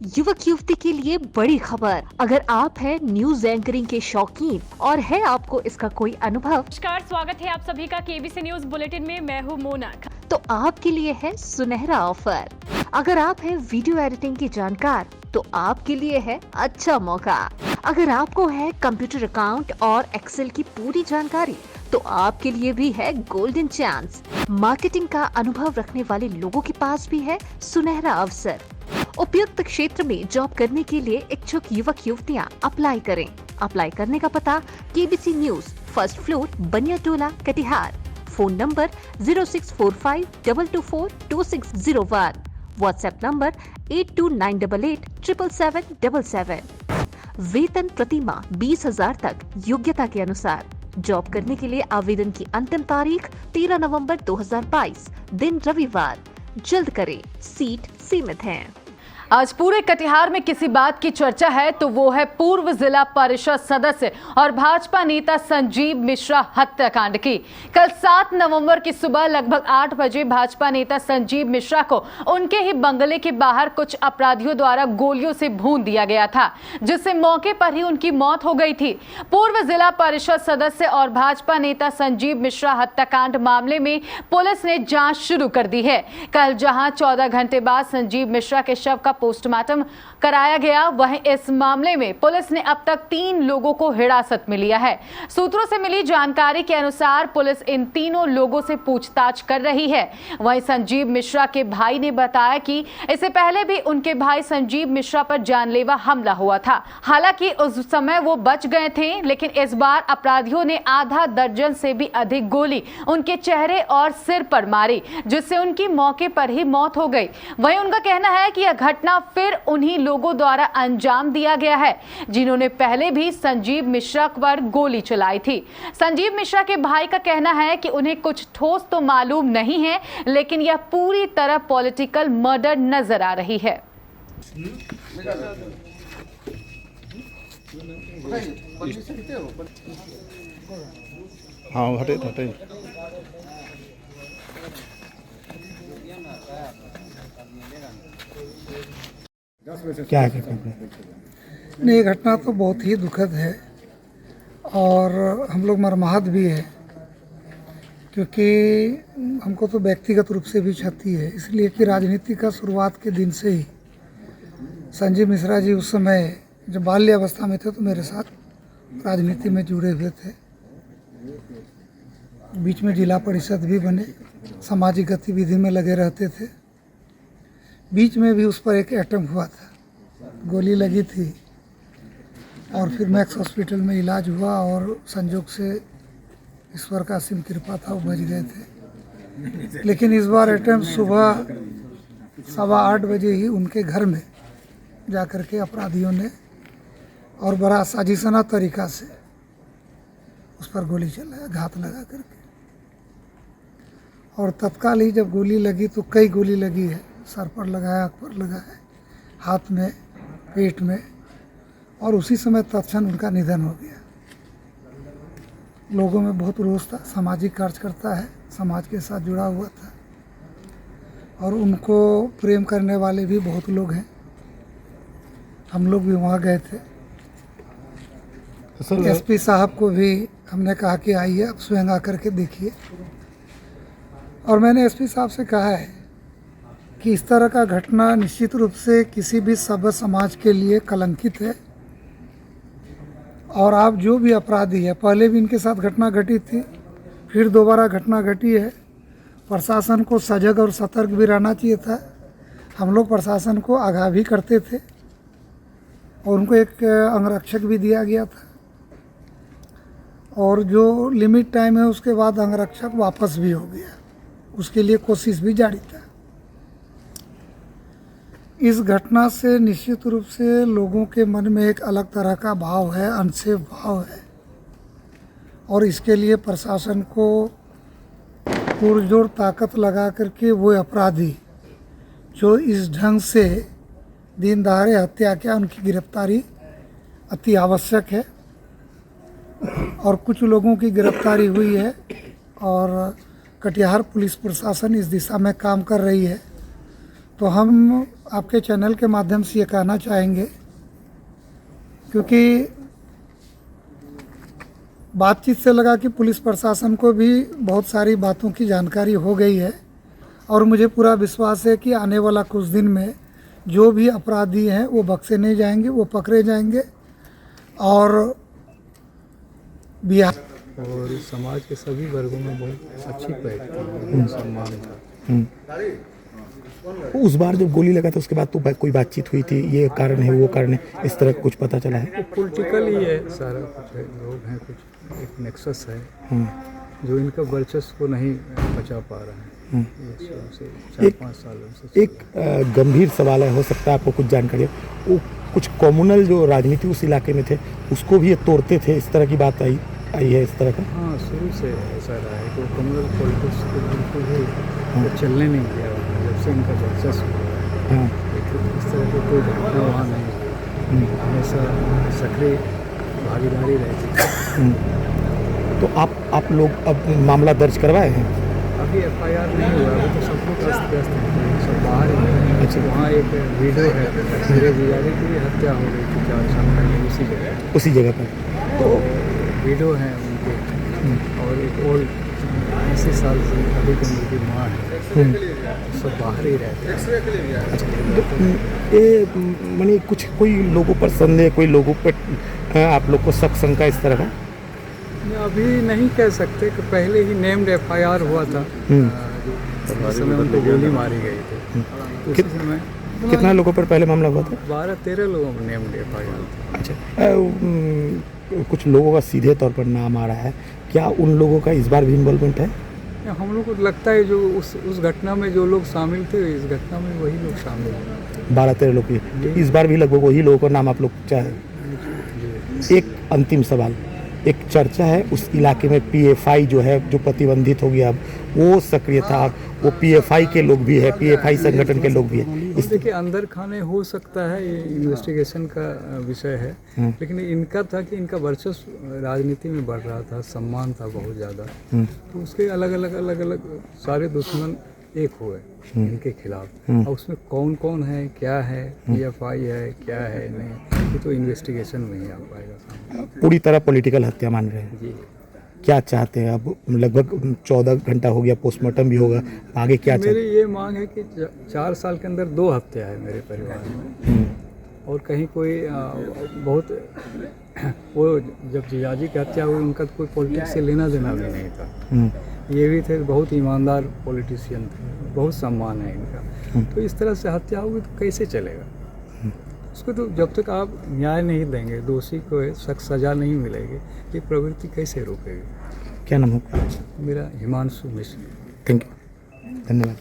युवक युवती के लिए बड़ी खबर। अगर आप हैं न्यूज एंकरिंग के शौकीन और है आपको इसका कोई अनुभव, नमस्कार, स्वागत है आप सभी का केबीसी न्यूज बुलेटिन में। मैं हूं मोना। तो आपके लिए है सुनहरा ऑफर। अगर आप हैं वीडियो एडिटिंग की जानकार तो आपके लिए है अच्छा मौका। अगर आपको है कंप्यूटर अकाउंट और एक्सेल की पूरी जानकारी तो आपके लिए भी है गोल्डन चांस। मार्केटिंग का अनुभव रखने वाले लोगों के पास भी है सुनहरा अवसर। उपयुक्त क्षेत्र में जॉब करने के लिए इच्छुक युवक युवतियां अप्लाई करें। अप्लाई करने का पता KBC news, first floor, Baniya Tola, Katihar. Phone number 0645224261। WhatsApp number 8298877777। वेतन प्रतिमाह 20,000 तक, योग्यता के अनुसार। जॉब करने के लिए आवेदन की अंतिम तारीख 13 नवंबर 2022, दिन रविवार। जल्द करें, सीट सीमित है। आज पूरे कटिहार में किसी बात की चर्चा है तो वो है पूर्व जिला परिषद सदस्य और भाजपा नेता संजीव मिश्रा हत्याकांड की। कल 7 नवंबर की सुबह लगभग 8 बजे भाजपा नेता संजीव मिश्रा को उनके ही बंगले के बाहर कुछ अपराधियों द्वारा गोलियों से भून दिया गया था, जिससे मौके पर ही उनकी मौत हो गई थी। पूर्व जिला परिषद सदस्य और भाजपा नेता संजीव मिश्रा हत्याकांड मामले में पुलिस ने जांच शुरू कर दी है। कल जहां 14 घंटे बाद संजीव मिश्रा के शव का पोस्टमार्टम कराया गया, वहीं इस मामले में पुलिस ने अब तक 3 लोगों को हिरासत में लिया है। सूत्रों से मिली जानकारी के अनुसार पुलिस इन तीनों लोगों से पूछताछ कर रही है। वहीं संजीव मिश्रा के भाई ने बताया कि इससे पहले भी उनके भाई संजीव मिश्रा पर जानलेवा हमला हुआ था। हालांकि उस समय वो बच गए थे, लेकिन इस बार अपराधियों ने आधा दर्जन से भी अधिक गोली उनके चेहरे और सिर पर मारी, जिससे उनकी मौके पर ही मौत हो गई। वहीं उनका कहना है कि यह घटना फिर उन्हीं लोगों द्वारा अंजाम दिया गया है जिन्होंने पहले भी संजीव मिश्रा पर गोली चलाई थी। संजीव मिश्रा के भाई का कहना है कि उन्हें कुछ ठोस तो मालूम नहीं है, लेकिन यह पूरी तरह पॉलिटिकल मर्डर नजर आ रही है। हाँ हटे हटे। क्या है नहीं, ये घटना तो बहुत ही दुखद है और हम लोग मर्माहत भी है, क्योंकि हमको तो व्यक्तिगत रूप से भी क्षति है, इसलिए कि राजनीति का शुरुआत के दिन से ही संजीव मिश्रा जी उस समय जब बाल्यावस्था में थे तो मेरे साथ राजनीति में जुड़े हुए थे। बीच में जिला परिषद भी बने, सामाजिक गतिविधि में लगे रहते थे। बीच में भी उस पर एक अटैम्प्ट हुआ था, गोली लगी थी और फिर मैक्स हॉस्पिटल में इलाज हुआ और संजोग से ईश्वर का असीम कृपा था, वो बच गए थे। लेकिन इस बार अटैम्प्ट सुबह 7:15 बजे ही उनके घर में जाकर के अपराधियों ने और बड़ा साजिशाना तरीका से उस पर गोली चलाया, घात लगा करके। और तत्काल ही जब गोली लगी तो कई गोली लगी है, सर पर लगा है, आँख पर लगा है, हाथ में, पेट में, और उसी समय तत्क्षण उनका निधन हो गया। लोगों में बहुत रोष था, सामाजिक कार्यकर्ता है, समाज के साथ जुड़ा हुआ था और उनको प्रेम करने वाले भी बहुत लोग हैं। हम लोग भी वहाँ गए थे। एसपी साहब को भी हमने कहा कि आइए आप स्वयं आकर के देखिए, और मैंने एसपी साहब से कहा है कि इस तरह का घटना निश्चित रूप से किसी भी सभ्य समाज के लिए कलंकित है। और आप जो भी अपराधी है, पहले भी इनके साथ घटना घटी थी, फिर दोबारा घटना घटी है। प्रशासन को सजग और सतर्क भी रहना चाहिए था। हम लोग प्रशासन को आगाह भी करते थे और उनको एक अंगरक्षक भी दिया गया था, और जो लिमिट टाइम है उसके बाद अंगरक्षक वापस भी हो गया, उसके लिए कोशिश भी जारी था। इस घटना से निश्चित रूप से लोगों के मन में एक अलग तरह का भाव है, अनसेफ भाव है, और इसके लिए प्रशासन को पुरजोर ताकत लगा करके वो अपराधी जो इस ढंग से दिन दहाड़े हत्या किया, उनकी गिरफ्तारी अति आवश्यक है। और कुछ लोगों की गिरफ्तारी हुई है और कटिहार पुलिस प्रशासन इस दिशा में काम कर रही है। तो हम आपके चैनल के माध्यम से ये कहना चाहेंगे, क्योंकि बातचीत से लगा कि पुलिस प्रशासन को भी बहुत सारी बातों की जानकारी हो गई है और मुझे पूरा विश्वास है कि आने वाला कुछ दिन में जो भी अपराधी हैं वो बख्शे नहीं जाएंगे, वो पकड़े जाएंगे और बिहार और समाज के सभी वर्गों में बहुत अच्छी पहचान है, सम्मान था। उस बार जब गोली लगा था उसके बाद तो कोई बातचीत हुई थी, ये कारण है वो कारण है, इस तरह कुछ पता चला है? पॉलिटिकल ही है सारा कुछ है, लोग हैं कुछ, एक नेक्सस है जो इनका वर्चस्व को नहीं बचा पा रहा है। ये शुरू से 4-5 सालों से एक गंभीर सवाल है, हो सकता है आपको कुछ जानकारी हो, वो कुछ कम्युनल जो राजनीति उस इलाके में थे उसको भी ये तोड़ते थे, इस तरह की बात आई है इस तरह का? हाँ, शुरू से ऐसा रहा है कि कम्युनल पॉलिटिक्स को बिल्कुल ही तो चलने नहीं दिया जब से इनका वर्चस्व हुआ है। इस तरह की कोई घटना वहाँ नहीं, हमेशा सक्रिय भागीदारी रहती। तो आप लोग अब मामला दर्ज करवाए हैं? अभी FIR नहीं हुआ, अभी तो सब लोग अस्त व्यस्त हैं, सब बाहर ही हैं। अच्छा। वहाँ एक वीडियो है, मेरे जीजाजी की भी हत्या हो गई थी 4 साल पहले उसी जगह पर तो वीडियो हैं उनके, और एक और 80 साल से अधिक उम्र की माँ है, सब बाहर ही रहते हैं। ये मानी कुछ कोई लोगों पर संदेह, कोई लोगों पर आप लोग को शक शंका इस तरह का? अभी नहीं कह सकते कि पहले ही नेम्ड FIR हुआ था, जिस समय उनको गोली मारी गई थी उसी समय। कितना लोगों पर पहले मामला हुआ था? 12-13 लोगों में नेम्ड FIR था। अच्छा, कुछ लोगों का सीधे तौर पर नाम आ रहा है, क्या उन लोगों का इस बार भी इन्वॉल्वमेंट है? हम लोग को लगता है जो उस घटना में जो लोग शामिल थे, इस घटना में वही लोग शामिल हैं। 12-13 लोग की, तो इस बार भी लगभग वही लोगों का नाम आप लोग चाहे? एक अंतिम सवाल, एक चर्चा है उस इलाके में PFI जो है, जो प्रतिबंधित हो गया, अब वो सक्रिय था, वो PFI के लोग भी है, PFI संगठन के लोग भी है। इस देखिए अंदर खाने हो सकता है, ये इन्वेस्टिगेशन का विषय है, लेकिन इनका था कि इनका वर्चस्व राजनीति में बढ़ रहा था, सम्मान था बहुत ज़्यादा, तो उसके अलग अलग सारे दुश्मन एक हुए इनके खिलाफ। और उसमें कौन कौन है, क्या है, PFI है, क्या है नहीं, ये तो इन्वेस्टिगेशन में ही आ पाएगा सामने। पूरी तरह पॉलिटिकल हत्या मान रहे हैं? जी। क्या चाहते हैं अब? लगभग 14 घंटा हो गया, पोस्टमार्टम भी होगा, आगे क्या चाहते मेरी ये मांग है कि 4 साल के अंदर 2 हत्या है मेरे परिवार में, और कहीं कोई बहुत वो जब जीजाजी की हत्या हुई उनका तो कोई पॉलिटिक्स से लेना देना भी नहीं था, ये भी थे बहुत ईमानदार पॉलिटिशियन थे, बहुत सम्मान है इनका, तो इस तरह से हत्या होगी तो कैसे चलेगा? उसको तो जब तक आप न्याय नहीं देंगे, दोषी को सख्त सज़ा नहीं मिलेगी, ये प्रवृत्ति कैसे रोकेगी? क्या नाम होगा? मेरा हिमांशु मिश्र। थैंक यू, धन्यवाद।